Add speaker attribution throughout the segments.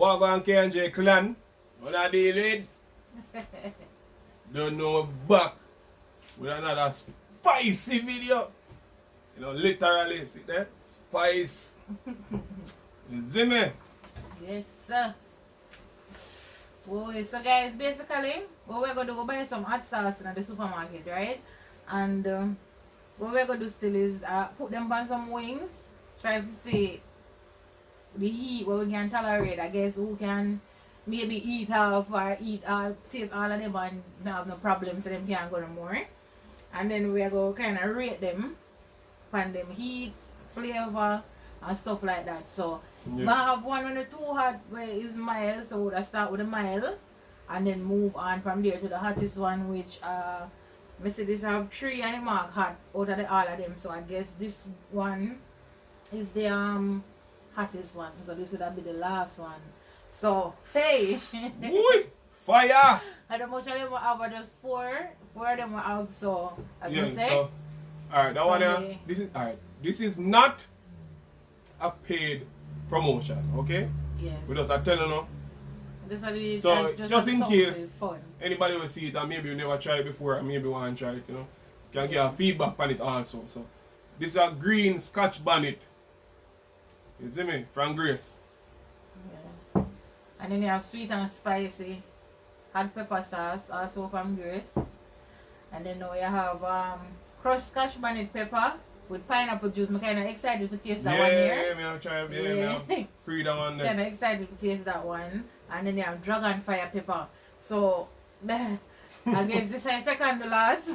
Speaker 1: Wagwan K&J clan. What I deal with? Don't know back with another spicy video. You know, literally, see that? Spice. You see me?
Speaker 2: Yes, sir. Boy, so guys, basically, what we're going to do, we'll buy some hot sauce in the supermarket, right? And what we're going to do still is put them on some wings. Try to see the heat, what we can tolerate. I guess who can maybe eat half or taste all of them and not have no problems so them can't go no more. And then we're going to kind of rate them on them heat, flavor, and stuff like that. So, yeah. I have one when the too hot where is mild, so I start with the mild and then move on from there to the hottest one, which I see this have 3 and the mark hot out of all of them. So I guess this one is the hottest one. So this would have be the last one. So hey,
Speaker 1: Boy, fire!
Speaker 2: I don't much of them I have just 4 of them I have. So as you say,
Speaker 1: so alright, that one this is alright. This is not a paid promotion, okay?
Speaker 2: yes.
Speaker 1: We just are telling you.
Speaker 2: So
Speaker 1: just in case anybody will see it and maybe you never tried it before and maybe want to try it, you know, can give a feedback on it also. So this is a green Scotch bonnet. You see me? From Grace.
Speaker 2: Yeah. And then you have sweet and spicy hot pepper sauce also from Grace. And then now you have crushed Scotch bonnet pepper with pineapple juice. I'm kind of excited to taste that one here.
Speaker 1: Yeah, I'm trying. Yeah, I'm free that one there.
Speaker 2: Kind of excited to taste that one. And then you have dragon fire pepper. So I guess this is second to last.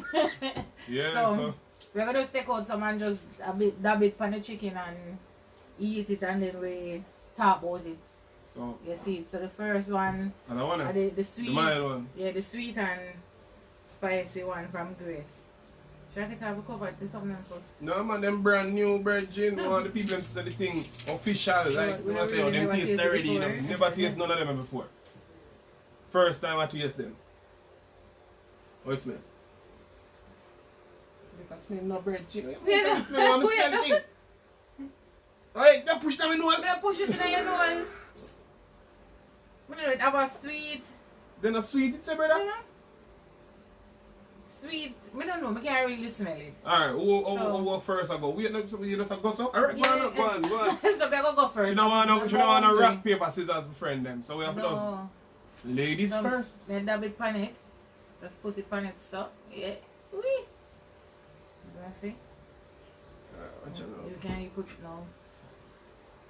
Speaker 1: Yeah.
Speaker 2: So we're gonna just take out some and just dab it on the chicken and eat it, and then we talk about it.
Speaker 1: So
Speaker 2: you see it. So the first one,
Speaker 1: and I want
Speaker 2: the sweet,
Speaker 1: the mild one.
Speaker 2: Yeah, the sweet and spicy one from Grace. Should I think I have a cover to something else?
Speaker 1: No man, them brand new virgin. All the people say the thing official, like we say, oh, them taste already. You know, never taste none of them before. First time I taste them. How it smell? It can smell no virgin. It smell on the same thing. Alright, don't push down my nose.
Speaker 2: Don't push it in your nose. We have a sweet.
Speaker 1: Then a sweet, it's a brother.
Speaker 2: Yeah. Sweet, I don't know, I can't really smell it.
Speaker 1: Alright, who first I go? We just go so? Alright,
Speaker 2: yeah.
Speaker 1: go on.
Speaker 2: So we are go first.
Speaker 1: She don't want to rock, paper, scissors to friend them. So we have to do ladies first.
Speaker 2: Then dab it pan it. Let's put it pan it so. Yeah. Wee. You see?
Speaker 1: What you know?
Speaker 2: You can put now.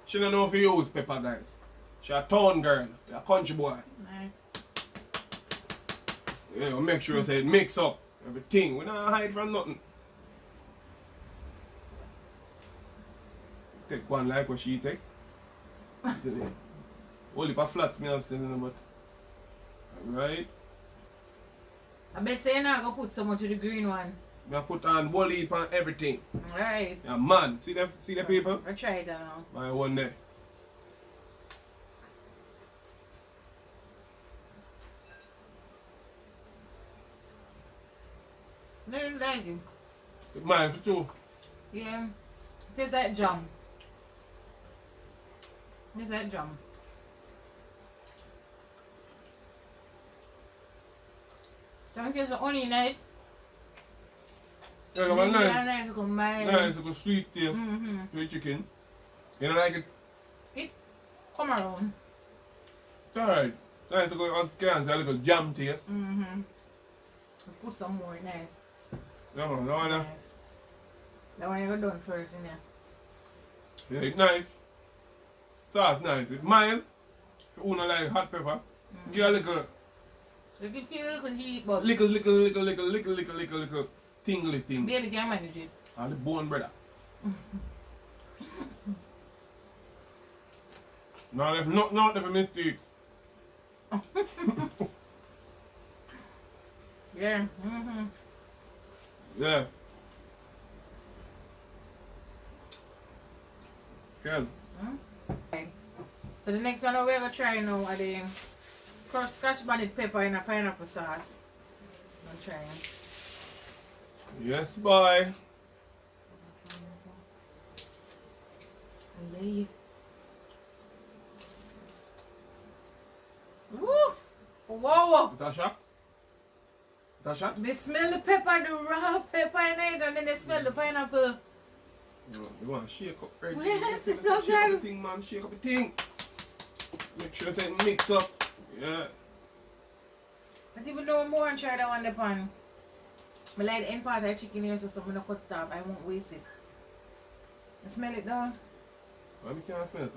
Speaker 1: She don't know if you use pepper, guys. She a town girl, a country boy.
Speaker 2: Nice.
Speaker 1: Yeah, we'll make sure you say it mix up. Everything. We don't hide from nothing. Take one like what she take. Only for flats me I'm still in the butt. Alright.
Speaker 2: I bet say you're not gonna put so much of the green one.
Speaker 1: I put on whole heap on everything.
Speaker 2: Alright.
Speaker 1: Yeah man, see the people?
Speaker 2: I'll try that now.
Speaker 1: By one day.
Speaker 2: I don't like it.
Speaker 1: Mine for two.
Speaker 2: Yeah. It tastes like jam. It's like jam. Don't taste the onion in it.
Speaker 1: Yeah, one nice.
Speaker 2: Nice,
Speaker 1: it's a sweet taste to the chicken. You don't like it?
Speaker 2: It come around.
Speaker 1: It's alright. Nice to go on scans, a little jam taste.
Speaker 2: Put some more, nice.
Speaker 1: Yeah, man, that one.
Speaker 2: Nice. That one you go done first in there.
Speaker 1: Yeah, it's nice. Sauce nice. It's mild. If you don't like hot pepper, give a little.
Speaker 2: If you feel a little heat, but
Speaker 1: little tingly thing.
Speaker 2: baby can manage it.
Speaker 1: And the bone, brother. Now if not if I mistake.
Speaker 2: Yeah.
Speaker 1: Yeah. Good.
Speaker 2: Okay. So the next one we're gonna try now are the crushed Scotch bonnet pepper in a pineapple sauce. So I'm trying.
Speaker 1: Yes, boy.
Speaker 2: Whoa.
Speaker 1: It's a shot? It's a shot?
Speaker 2: They smell the pepper, the raw pepper in it, and then they smell the pineapple.
Speaker 1: You want to shake up, right?
Speaker 2: Wait,
Speaker 1: Shake
Speaker 2: it's
Speaker 1: up
Speaker 2: okay.
Speaker 1: the thing, man. Shake up the thing. Make sure it's mix up. Yeah.
Speaker 2: I don't even know more and try that one the pan. I like the end part of the chicken here, so I'm gonna cut it off. I won't waste it. I smell it down.
Speaker 1: Why me can't smell it?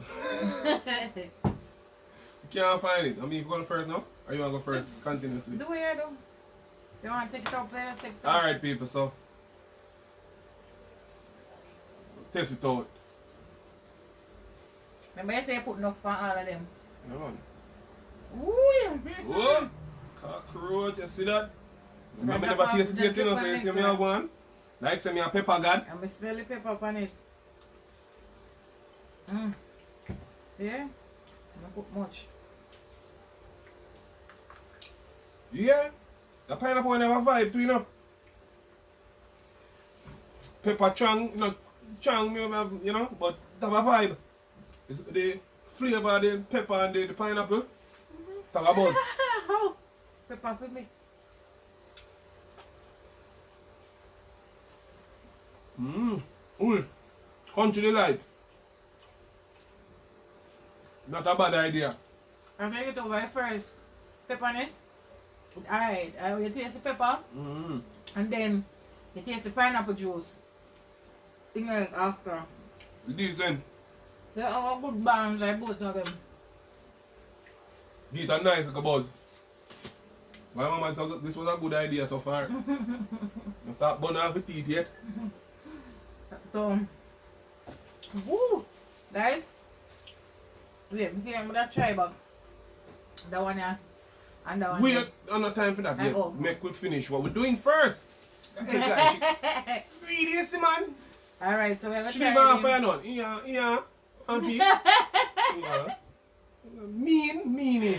Speaker 1: You can't find it. I mean, you go first now? Or you want to go first continuously?
Speaker 2: Do what you do. You want to take it off later? Take it off.
Speaker 1: Alright, people, so. Test it out.
Speaker 2: Remember you say you put enough on all of them.
Speaker 1: Yeah, man.
Speaker 2: Ooh.
Speaker 1: Oh! Cockroach, you see that? Remember never taste it yet, you know, so you see me have one. Like say me a pepper god.
Speaker 2: I'm smell the pepper on it. See? I'm not put much.
Speaker 1: Yeah. The pineapple never vibe too, you know. Pepper chang, you know, chang, you know, but have a vibe. It's the flavor of the pepper and the pineapple. Have a buzz.
Speaker 2: Pepper with me.
Speaker 1: Ooh. Country delight. Not a bad idea.
Speaker 2: I'll make it over first. Pepper on it. Alright, you taste the pepper. And then you taste the pineapple juice. Thing like after.
Speaker 1: Decent.
Speaker 2: They are good balance, like both of them.
Speaker 1: Get a nice like a buzz. My mama says this was a good idea so far. You start burning off the teeth yet.
Speaker 2: So, woo, guys. Wait, me feel I'm gonna try back. That one yeah. And that one.
Speaker 1: Wait, no time for that yet.
Speaker 2: Oh.
Speaker 1: Make we finish what we're doing first. Hey guys, read this man.
Speaker 2: Alright, so we're gonna
Speaker 1: She
Speaker 2: try
Speaker 1: leave her
Speaker 2: it.
Speaker 1: fire on. Yeah. Auntie. Yeah. Meanie.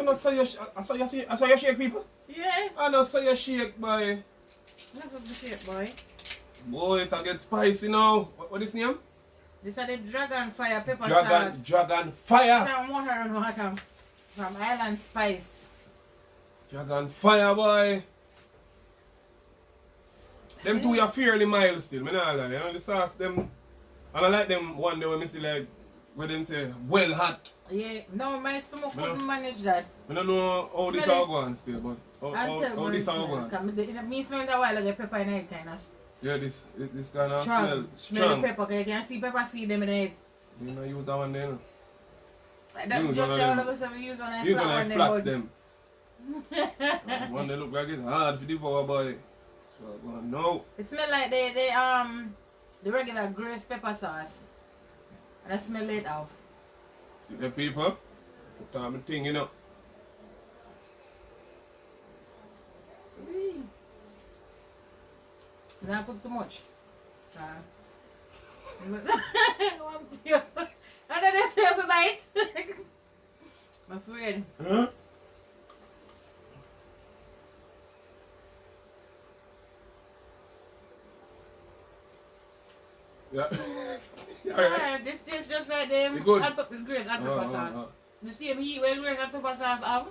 Speaker 1: I saw you shake people.
Speaker 2: Yeah.
Speaker 1: I saw you shake, boy.
Speaker 2: That's what the shape, boy.
Speaker 1: Boy, it get spicy now. What is name?
Speaker 2: This is the dragon fire pepper sauce.
Speaker 1: Dragon fire.
Speaker 2: From water from Island Spice.
Speaker 1: Dragon fire, boy. Them two are fairly mild still. Me not lie. You know the sauce them. And I like them one day when I see like where them say well hot.
Speaker 2: Yeah, no, my stomach couldn't manage that.
Speaker 1: I don't know how this all going still, but how this all going.
Speaker 2: Me smell it a while like pepper in it kind of
Speaker 1: Yeah, this kind of
Speaker 2: strong.
Speaker 1: smell
Speaker 2: The pepper, 'cause you can see pepper seed them in it.
Speaker 1: You know use that one there. No?
Speaker 2: That
Speaker 1: Use
Speaker 2: just
Speaker 1: one
Speaker 2: how
Speaker 1: of
Speaker 2: look so we use on a
Speaker 1: Use
Speaker 2: flat
Speaker 1: on
Speaker 2: one
Speaker 1: like flats
Speaker 2: them.
Speaker 1: them. One they look like it's hard for the devour, boy. So, no.
Speaker 2: It smell like the regular grace pepper sauce. And I smell it off.
Speaker 1: See the people? Put on my thing, you know.
Speaker 2: Don't put too much. And then they smell for bite. I'm afraid.
Speaker 1: Huh? Yeah. Alright.
Speaker 2: This tastes just like them
Speaker 1: good?
Speaker 2: hot pepper grace and pepper sauce. The same heat where grace and pepper sauce have.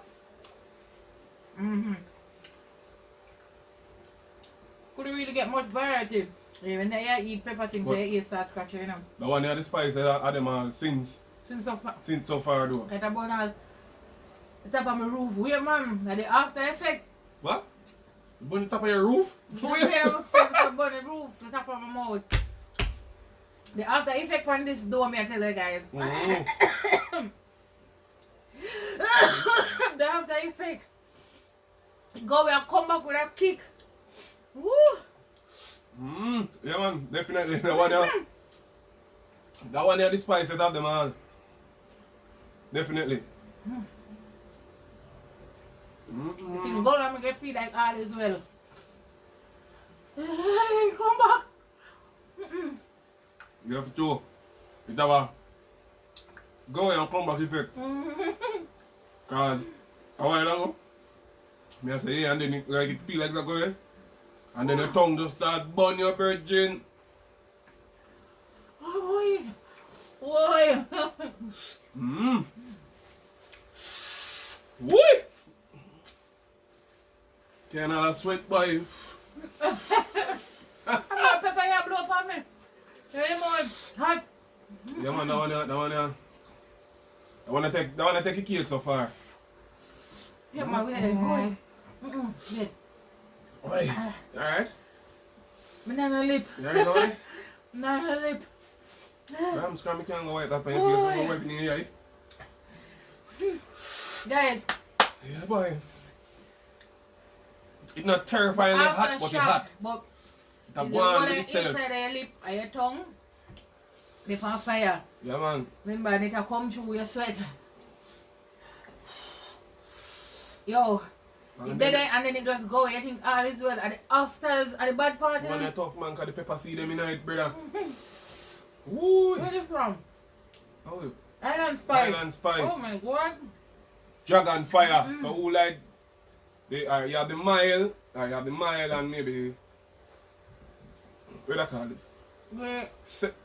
Speaker 2: Couldn't really get much variety. Even though you eat pepper things, your ears start scratching, you know.
Speaker 1: The one here, the spice, are them all since so far though.
Speaker 2: It's about the top of my roof. Wait, man, the after effect.
Speaker 1: What? You burn the top of your roof?
Speaker 2: Wait, I'm upset about the roof, the top of my mouth. The after effect on this door, me I tell you guys. The after effect. Go and come back with a kick. Woo!
Speaker 1: Yeah man, definitely. That one there, the spices of them all. Definitely.
Speaker 2: If you go and make it feel like all is well. Come back.
Speaker 1: You have to it's our go and come back effect. Cause a while ago, I say, yeah, and then it feel like that going. And then the tongue just start burn your virgin.
Speaker 2: Oh boy. Boy.
Speaker 1: Mmm. Woo! Can't have sweat boy.
Speaker 2: I'm not pepper here blow up on me. Hey more hot.
Speaker 1: Yeah man, that wanna take a cake so far.
Speaker 2: Yeah, my way, boy. Yeah.
Speaker 1: Oi. Alright?
Speaker 2: Banana lip.
Speaker 1: You already know it?
Speaker 2: Banana lip.
Speaker 1: I'm scrumming can't go wipe that on your face. I'm wiping in your eye.
Speaker 2: Guys.
Speaker 1: Yeah boy. It's not terrifyingly hot, but it's hot.
Speaker 2: But
Speaker 1: It's a
Speaker 2: the
Speaker 1: one
Speaker 2: one
Speaker 1: with itself.
Speaker 2: inside your lip and your tongue, they on fire.
Speaker 1: Yeah man.
Speaker 2: Remember, it will come through your sweat. Yo. It dead and then it just go. I think all is well. At the afters, at the bad part.
Speaker 1: One of the tough man cause the pepper see them in it, brother. Woo!
Speaker 2: Where is it from?
Speaker 1: Oh,
Speaker 2: Island Spice.
Speaker 1: Island Spice.
Speaker 2: Oh my god.
Speaker 1: Dragon fire. So who like you have the mile, and maybe what I call this?
Speaker 2: Yeah.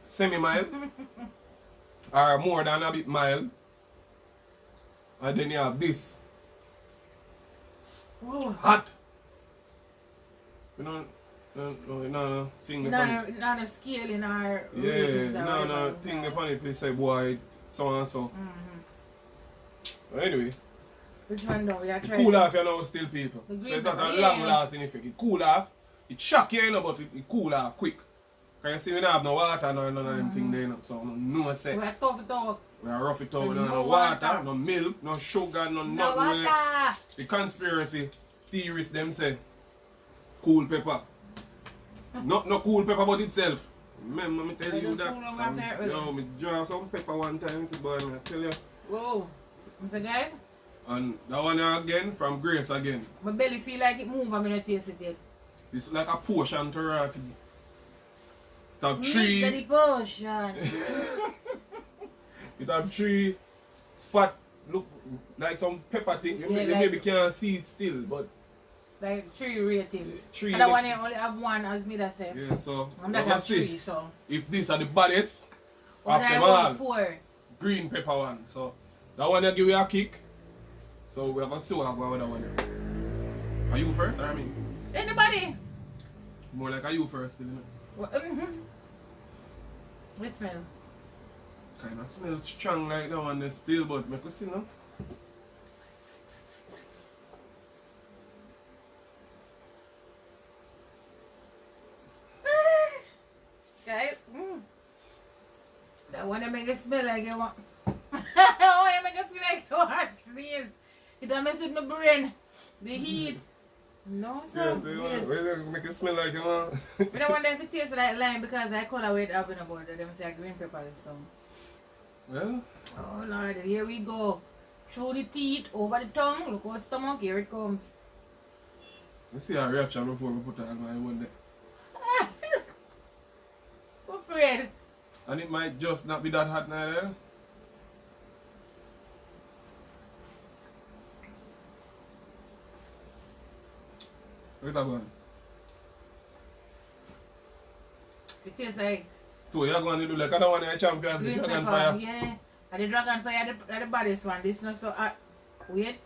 Speaker 1: Semi-mile. Or more than a bit mile. And then you have this.
Speaker 2: Whoa.
Speaker 1: Hot. You know, no thing upon it.
Speaker 2: Not a scale in our
Speaker 1: Yeah, no thing upon it. They say boy, so and so. But anyway.
Speaker 2: Which one though? We are
Speaker 1: It
Speaker 2: trying.
Speaker 1: cool off, you know, still people. So it's not a long lasting effect. It cool off. It shock you, you know, but it cool off quick. Because you see, we don't have no water, none of them things there, you know, so no say.
Speaker 2: We are tough it out.
Speaker 1: We are rough it out. No
Speaker 2: No
Speaker 1: water,
Speaker 2: water.
Speaker 1: no milk, no sugar, no
Speaker 2: No
Speaker 1: nothing.
Speaker 2: water.
Speaker 1: The conspiracy theorists them say cool pepper. No cool pepper but itself. Remember me tell you that. Yo, me draw some pepper one time, see boy, I tell you.
Speaker 2: Whoa. Mr. Guy?
Speaker 1: And that one again from Grace again.
Speaker 2: My belly feel like it move and I don't taste it yet.
Speaker 1: It's like a potion to rock. It have
Speaker 2: Mix
Speaker 1: three.
Speaker 2: the potion.
Speaker 1: It have three spot look like some pepper thing. You
Speaker 2: Yeah,
Speaker 1: maybe
Speaker 2: like-
Speaker 1: can't see it still, but
Speaker 2: Like 3 ratings.
Speaker 1: Three
Speaker 2: And that
Speaker 1: like-
Speaker 2: one here only have 1 as me that say.
Speaker 1: yeah, so
Speaker 2: And that
Speaker 1: we'll
Speaker 2: have
Speaker 1: see
Speaker 2: 3, so.
Speaker 1: if these are the baddest
Speaker 2: What
Speaker 1: of
Speaker 2: I
Speaker 1: them all.
Speaker 2: want 4.
Speaker 1: Green pepper one. So that one I give you a kick. So we're gonna see what happens with that one. Are you first or I mean?
Speaker 2: Anybody?
Speaker 1: More like are you first still, you know?
Speaker 2: What It smell.
Speaker 1: Kinda smell strong like that one there still, but make us see now.
Speaker 2: Guys, that one that make it smell like you want. That one that make it feel like you want to sneeze. It don't mess with my brain. The heat. No, it's
Speaker 1: Yeah,
Speaker 2: not.
Speaker 1: so you
Speaker 2: Weird.
Speaker 1: want make it smell like you want.
Speaker 2: I don't want them to taste like lime because I color weight having about it. Them say green peppers. So.
Speaker 1: Well,
Speaker 2: Oh Lord, here we go. Through the teeth, over the tongue. Look what stomach. Here it comes.
Speaker 1: let's see our reaction before we put it on my one day.
Speaker 2: I'm afraid.
Speaker 1: And it might just not be that hot neither. Wait a minute.
Speaker 2: It tastes like
Speaker 1: So you're going to do like another one a champion for
Speaker 2: green
Speaker 1: Dragon
Speaker 2: pepper.
Speaker 1: Fire.
Speaker 2: Yeah. And the dragon fire are the baddest one. This not so hot. Wait.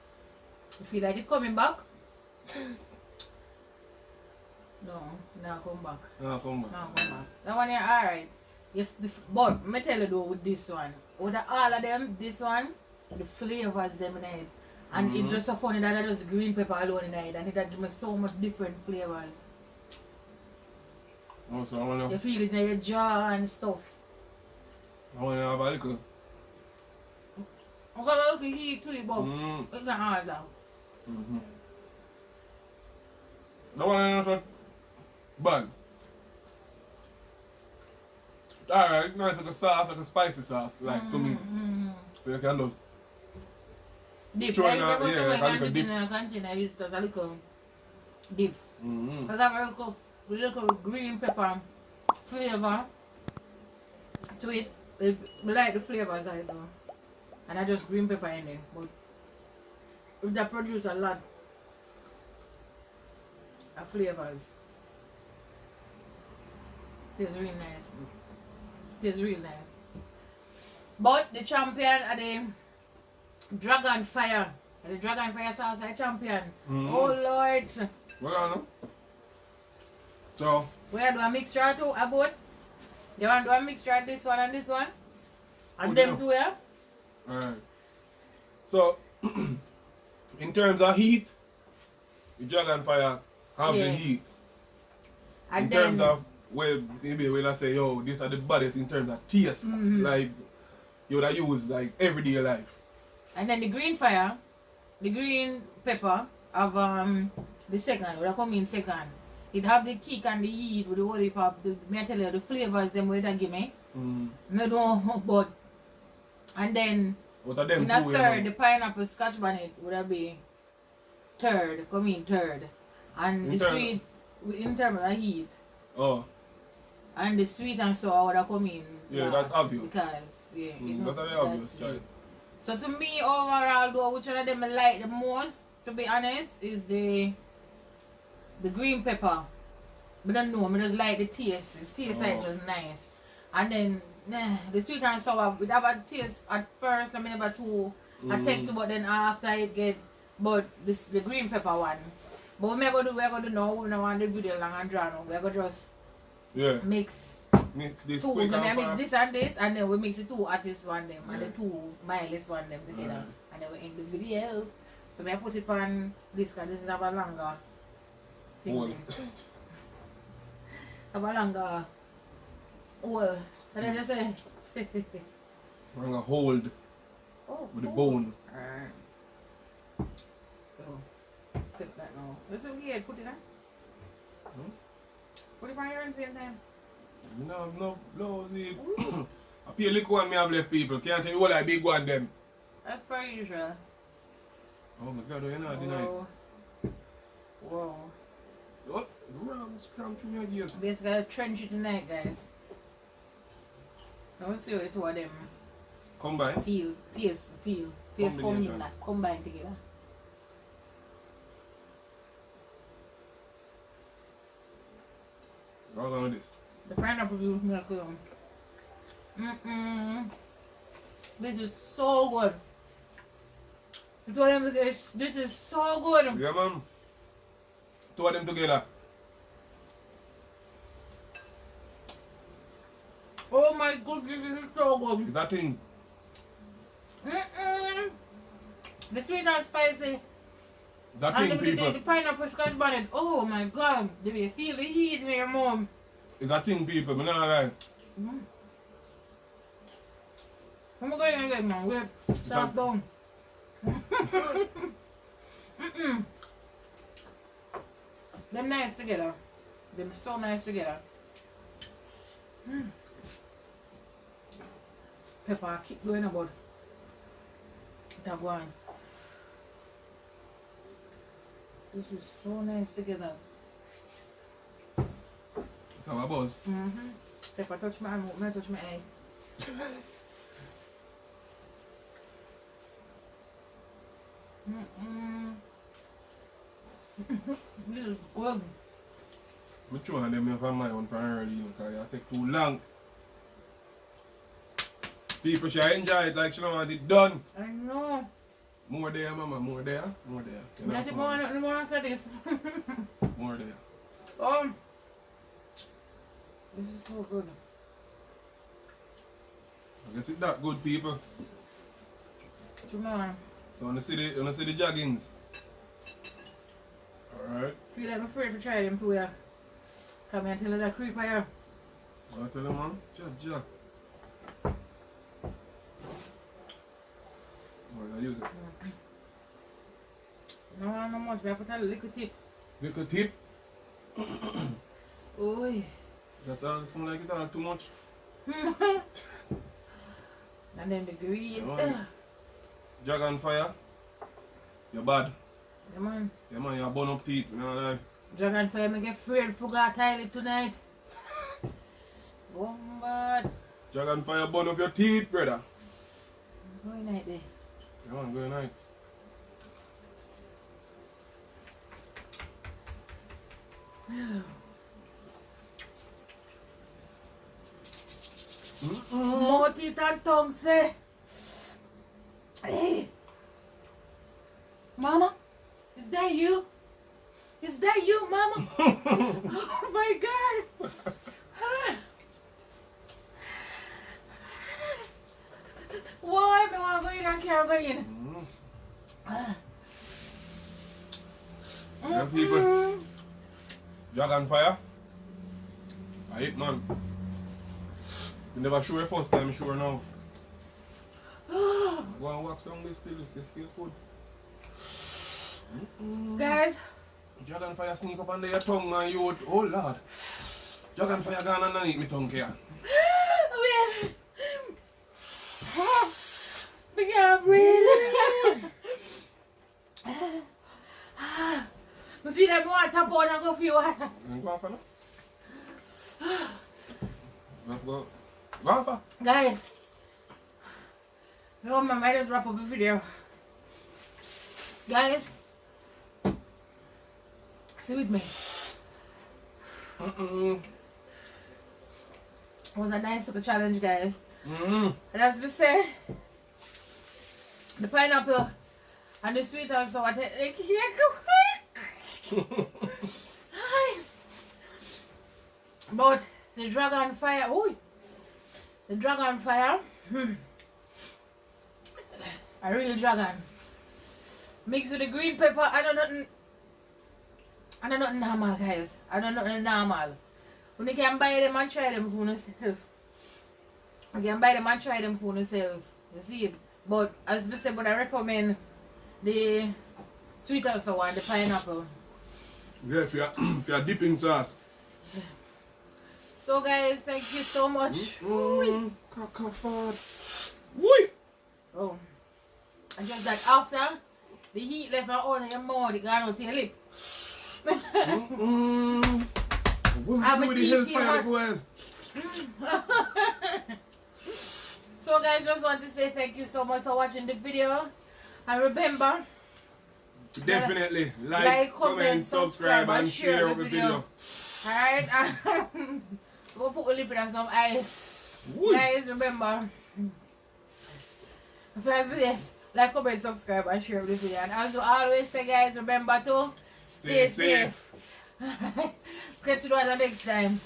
Speaker 2: You feel like it coming back? No, now come back.
Speaker 1: Ah, come back.
Speaker 2: Now come back. That one here alright. But me tell you though with this one. With all of them, this one, the flavors them in it. And it's just so funny that I just green pepper alone in it. And it gives me so much different flavors.
Speaker 1: Oh, so I want
Speaker 2: You
Speaker 1: to
Speaker 2: feel it in your jaw and stuff.
Speaker 1: have a little.
Speaker 2: I'm gonna look at heat to it, but
Speaker 1: Mm.
Speaker 2: it's not hard though.
Speaker 1: Mm-hmm. That one is not bad. Alright, nice like a sauce, like a spicy sauce, like to me. So you can just
Speaker 2: Dip.
Speaker 1: Sure,
Speaker 2: I used to go
Speaker 1: yeah,
Speaker 2: somewhere
Speaker 1: like a
Speaker 2: and dip
Speaker 1: dip.
Speaker 2: in a container. I used to have a little dip.
Speaker 1: mm-hmm.
Speaker 2: I got a little green pepper flavor to it. I like the flavors I do. And I just green pepper in there. But if they produce a lot of flavors. Tastes really nice. Tastes really nice. But the champion are the dragon fire. The dragon fire sauce are champion. Oh Lord.
Speaker 1: Well, I know. So,
Speaker 2: We do a mixture too, a both. You want to do a mixture of this one and this one? And
Speaker 1: Oh,
Speaker 2: them
Speaker 1: yeah.
Speaker 2: two, yeah?
Speaker 1: alright. So, in terms of heat, the dragon fire have the
Speaker 2: Yeah.
Speaker 1: heat.
Speaker 2: And
Speaker 1: In
Speaker 2: then,
Speaker 1: terms of, well, maybe we'll say, yo, these are the baddest in terms of taste. Like, you would have used, like, everyday life.
Speaker 2: and then the green fire, the green pepper of the second, would have come in second. It have the kick and the heat with the whole heap of the metal, the flavors them would give me. No, no, but and then
Speaker 1: What are them
Speaker 2: in a
Speaker 1: two?
Speaker 2: third, the pineapple scotch bonnet would have be third, come in third. And
Speaker 1: In
Speaker 2: the
Speaker 1: terms-
Speaker 2: sweet in terms of heat.
Speaker 1: Oh,
Speaker 2: And the sweet and sour would have come in.
Speaker 1: Yeah,
Speaker 2: last
Speaker 1: that's obvious.
Speaker 2: Because you know,
Speaker 1: that are the obvious
Speaker 2: that's it.
Speaker 1: choice.
Speaker 2: So to me overall though, which one of them I like the most, to be honest, is the green pepper. But I don't know, I just like the taste. The taste like was nice. And then the sweet and sour, it have a taste at first, I mean never too attack to, but then after it get, but this the green pepper one. But what we're gonna do now, we don't want the video long and drawn out. We're gonna just
Speaker 1: Yeah,
Speaker 2: mix
Speaker 1: mix this
Speaker 2: two.
Speaker 1: quick
Speaker 2: So we
Speaker 1: and
Speaker 2: mix
Speaker 1: fast.
Speaker 2: this, and then we mix the two hottest one them and
Speaker 1: Yeah.
Speaker 2: the two mildest one them together.
Speaker 1: Right.
Speaker 2: And then we end the video. So I put it on this because this is have a longer thing.
Speaker 1: Hole.
Speaker 2: there. Have a longer hole. What did I say?
Speaker 1: We're gonna hold
Speaker 2: Oh,
Speaker 1: with the
Speaker 2: oh.
Speaker 1: bone.
Speaker 2: Alright. So take that now. So it's okay, put it on. Put it on here at the same time.
Speaker 1: No, see. I pay liquor one me have left people. Can't tell you what I big one them.
Speaker 2: As per usual.
Speaker 1: Oh my god, you know tonight.
Speaker 2: Whoa. Whoa.
Speaker 1: What? Rams cram through my gears.
Speaker 2: Basically, trench it tonight, guys. So we'll see what the two of them
Speaker 1: Combine.
Speaker 2: taste
Speaker 1: Combination.
Speaker 2: combine together.
Speaker 1: How on with this?
Speaker 2: The pineapple juice milk. This is so good. The two of them, this is so good.
Speaker 1: Yeah, man. Two of them together.
Speaker 2: Oh my goodness, this is so good.
Speaker 1: Is that thing?
Speaker 2: The sweet and spicy.
Speaker 1: Is that
Speaker 2: And
Speaker 1: thing,
Speaker 2: the
Speaker 1: people?
Speaker 2: pineapple scotch bonnet. Oh my god. Do you feel the heat in your mom?
Speaker 1: Is that thing, people? I'm not lying.
Speaker 2: I'm going again, man. We're soft down. Them nice together. Them so nice together. Pepper, keep going about. That one. This is so nice together.
Speaker 1: Have a buzz.
Speaker 2: Pepper touch my arm, may touch my eye. This is good.
Speaker 1: I'm trying them here from my own from early, you know, because it take too long. People should enjoy it like she don't want it done.
Speaker 2: I know.
Speaker 1: More there, mama, more there, more there. You know,
Speaker 2: I think more after this.
Speaker 1: more there.
Speaker 2: Oh, this is so good.
Speaker 1: I guess it's that good, people.
Speaker 2: Tomorrow,
Speaker 1: So when you see the joggings. Alright.
Speaker 2: feel like I'm afraid to try them too. Yeah. Come here and tell her that creeper here.
Speaker 1: I'll tell them, man. Jack. Oh, I use it.
Speaker 2: No much. I put a little tip.
Speaker 1: Little tip.
Speaker 2: Oi.
Speaker 1: That all smell like it all too much.
Speaker 2: And then the green.
Speaker 1: Yeah, man. Dragon fire. You're bad.
Speaker 2: Yeah, man.
Speaker 1: Yeah, man, you're burn up teeth. You know what I mean?
Speaker 2: Dragon fire make afraid forgot toilet tonight. Bombard.
Speaker 1: Dragon fire burn up your teeth, brother.
Speaker 2: I'm going night there.
Speaker 1: Yeah, man, good night.
Speaker 2: Mouth it and tongue say. Hey. Mama, is that you? Is that you, Mama? Oh my God. Why? I want to go in and can't go in.
Speaker 1: Yeah, people. Dragon fire. I hate man. You never show your first time, you sure now. Go and wax down this still, this tastes good.
Speaker 2: Guys.
Speaker 1: Dragon fire sneak up under your tongue, man. You, oh Lord. Dragon fire gone underneath my tongue here.
Speaker 2: Wait. I can't breathe. I feel like I want to tap out and go for you water.
Speaker 1: Go on for now. Go on for.
Speaker 2: Guys, remember, I might just wrap up the video. Guys, stay with me. It was a nice little challenge, guys. And as we say, the pineapple and the sweet and sour. But the dragon fire, the dragon fire, a real dragon, mixed with the green pepper. I don't know normal, guys. I don't know normal. When you can buy them and try them for yourself. You can buy them and try them for yourself. You see it. But as we said, but I recommend the sweet and sour and the pineapple.
Speaker 1: Yeah, if you're dipping sauce.
Speaker 2: So guys, thank you so much.
Speaker 1: Oh.
Speaker 2: And just that after the heat left out of your mouth, it got out to your lip. I'm a teeth So guys, just want to say thank you so much for watching the video. And remember,
Speaker 1: definitely like, comment, subscribe and share the video.
Speaker 2: Alright, we'll put a lip in some ice. Guys, remember, first this, like, comment, subscribe and share the video. And as I always say, guys, remember to stay safe. Catch you on the next time.